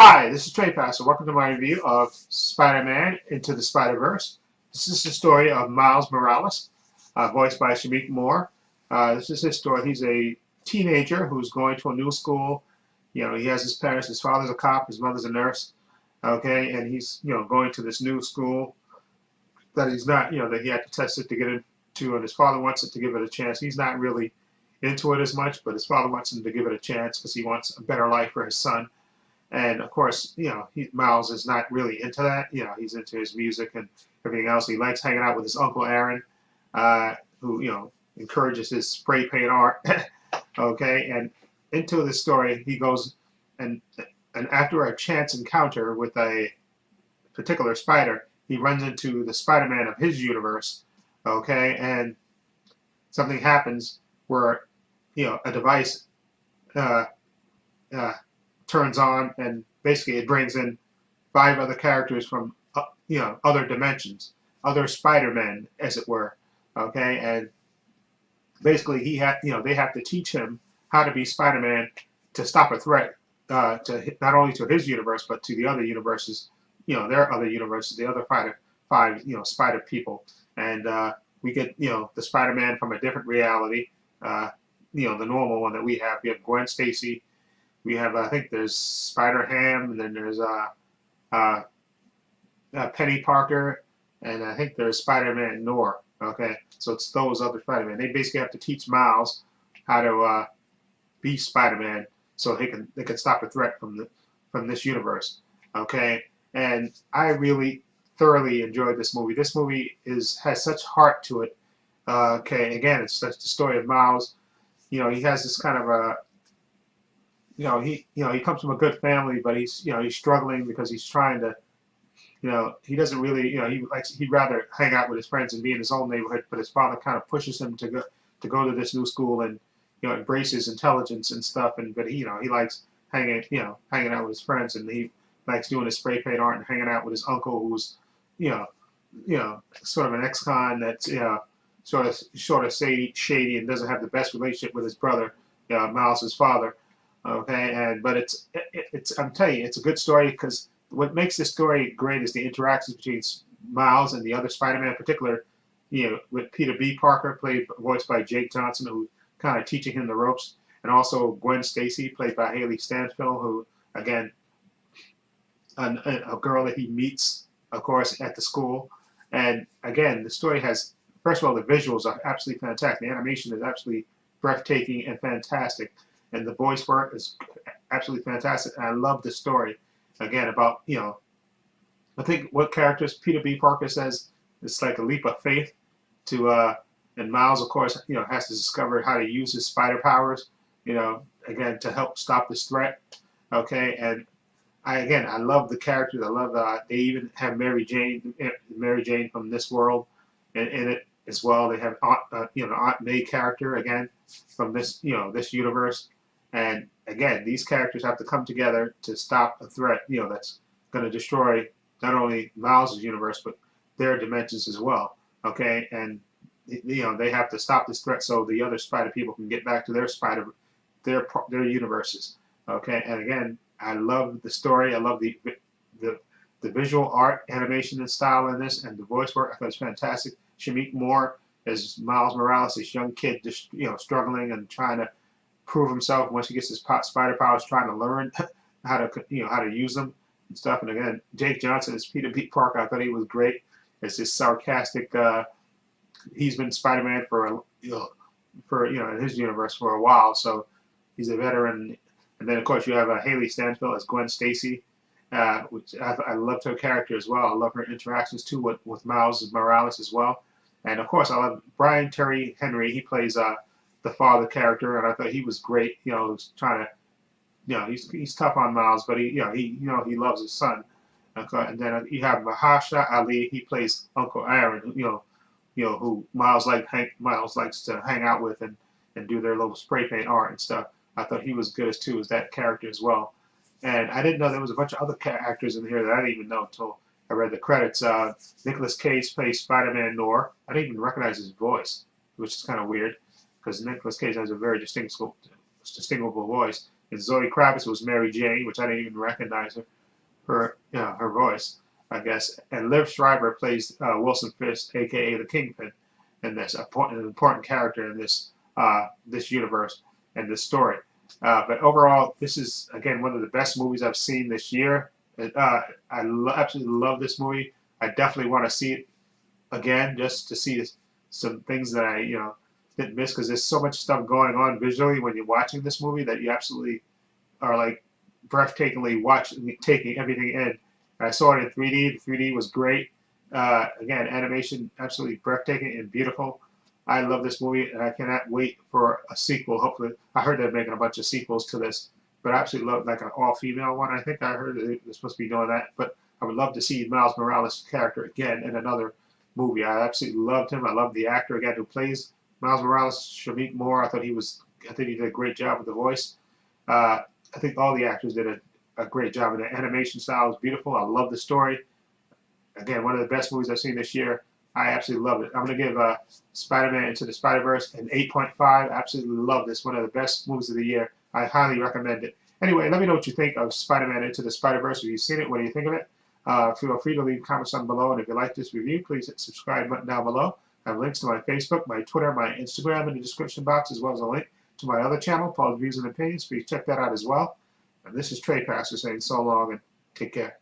Hi, this is Trey Passer. Welcome to my review of Spider-Man Into the Spider-Verse. This is the story of Miles Morales, voiced by Shamik Moore. This is his story. He's a teenager who's going to a new school. He has his parents. His father's a cop. His mother's a nurse. Okay, and he's going to this new school that he's not. That he had to test it to get into, and his father wants it to give it a chance. He's not really into it as much, but his father wants him to give it a chance because he wants a better life for his son. And of course, Miles is not really into that. He's into his music and everything else. He likes hanging out with his uncle Aaron, who encourages his spray paint art. Okay, and into the story, he goes and after a chance encounter with a particular spider, he runs into the Spider-Man of his universe. Okay, and something happens where a device uh, uh, turns on, and basically it brings in five other characters from other dimensions, other Spider-Men, as it were. Okay, and basically they have to teach him how to be Spider-Man to stop a threat to not only to his universe but to the other universes, their other universes, the other five Spider people, and we get the Spider-Man from a different reality. Uh, the normal one that we have. We have Gwen Stacy. We have, I think there's Spider Ham, and then there's uh, Penny Parker, and I think there's Spider-Man Noir. Okay, so it's those other Spider-Man. They basically have to teach Miles how to be Spider-Man, so they can stop a threat from this universe. Okay, and I really thoroughly enjoyed this movie. This movie has such heart to it. Okay, again, it's the story of Miles. He has this kind of a he comes from a good family, but he's struggling because he's trying to, he doesn't really, he'd rather hang out with his friends and be in his own neighborhood, but his father kind of pushes him to go to this new school and embrace his intelligence and stuff, and but he likes hanging out with his friends, and he likes doing his spray paint art and hanging out with his uncle, who's you know sort of an ex-con that's sort of shady and doesn't have the best relationship with his brother, Miles's father. Okay, and but it's I'm telling you, it's a good story because what makes this story great is the interactions between Miles and the other Spider-Man, in particular, with Peter B. Parker, voiced by Jake Johnson, who kind of teaching him the ropes, and also Gwen Stacy, played by Haley Stanfield, who again, a girl that he meets, of course, at the school, and again, the story has, first of all, the visuals are absolutely fantastic. The animation is absolutely breathtaking and fantastic, and the voice work is absolutely fantastic. And I love the story. Again, about I think what characters Peter B. Parker says it's like a leap of faith to and Miles, of course, has to discover how to use his spider powers, again to help stop this threat. Okay, and I love the characters. I love they even have Mary Jane from this world in it as well. They have Aunt May character again from this universe, and again these characters have to come together to stop a threat that's going to destroy not only Miles' universe but their dimensions as well. Okay, and they have to stop this threat so the other Spider people can get back to their universes. Okay, and again, I love the story. I love the the visual art, animation, and style in this, and the voice work. I thought it was fantastic. Shamik Moore as Miles Morales, this young kid, just struggling and trying to prove himself. Once he gets his spider powers, trying to learn how to use them and stuff. And again, Jake Johnson as Peter B. Parker. I thought he was great. It's this sarcastic. He's been Spider-Man in his universe for a while, so he's a veteran. And then of course you have Haley Stanfield as Gwen Stacy, which I loved her character as well. I love her interactions too with Miles Morales as well. And of course I love Brian Terry Henry. He plays the father character, and I thought he was great. He's trying to, he's tough on Miles, but he loves his son. And then you have Mahasha Ali. He plays Uncle Aaron. Who Miles likes to hang out with and do their little spray paint art and stuff. I thought he was good as that character as well. And I didn't know there was a bunch of other actors in here that I didn't even know until I read the credits. Nicolas Cage plays Spider-Man Noir. I didn't even recognize his voice, which is kind of weird because Nicolas Cage has a very distinguishable voice. And Zoe Kravitz was Mary Jane, which I didn't even recognize her voice, I guess. And Liv Schreiber plays Wilson Fisk, aka the Kingpin, in this an important character in this universe and this story. But overall, this is again one of the best movies I've seen this year. Absolutely love this movie. I definitely want to see it again just to see some things that I didn't miss, because there's so much stuff going on visually when you're watching this movie that you absolutely are like breathtakingly taking everything in. I saw it in 3D. The 3D was great. Again, animation absolutely breathtaking and beautiful. I love this movie, and I cannot wait for a sequel. Hopefully, I heard they're making a bunch of sequels to this, but I absolutely love like an all-female one. I think I heard they're supposed to be doing that, but I would love to see Miles Morales' character again in another movie. I absolutely loved him. I love the actor again who plays Miles Morales, Shamik Moore. I think he did a great job with the voice. I think all the actors did a great job, and the animation style is beautiful. I love the story. Again, one of the best movies I've seen this year. I absolutely love it. I'm going to give Spider-Man Into the Spider-Verse an 8.5. Absolutely love this. One of the best movies of the year. I highly recommend it. Anyway, let me know what you think of Spider-Man Into the Spider-Verse. Have you seen it? What do you think of it? Feel free to leave comments down below. And if you like this review, please hit the subscribe button down below. I have links to my Facebook, my Twitter, my Instagram in the description box, as well as a link to my other channel, Paul's Views and Opinions. Please check that out as well. And this is Trade Pastor saying so long and take care.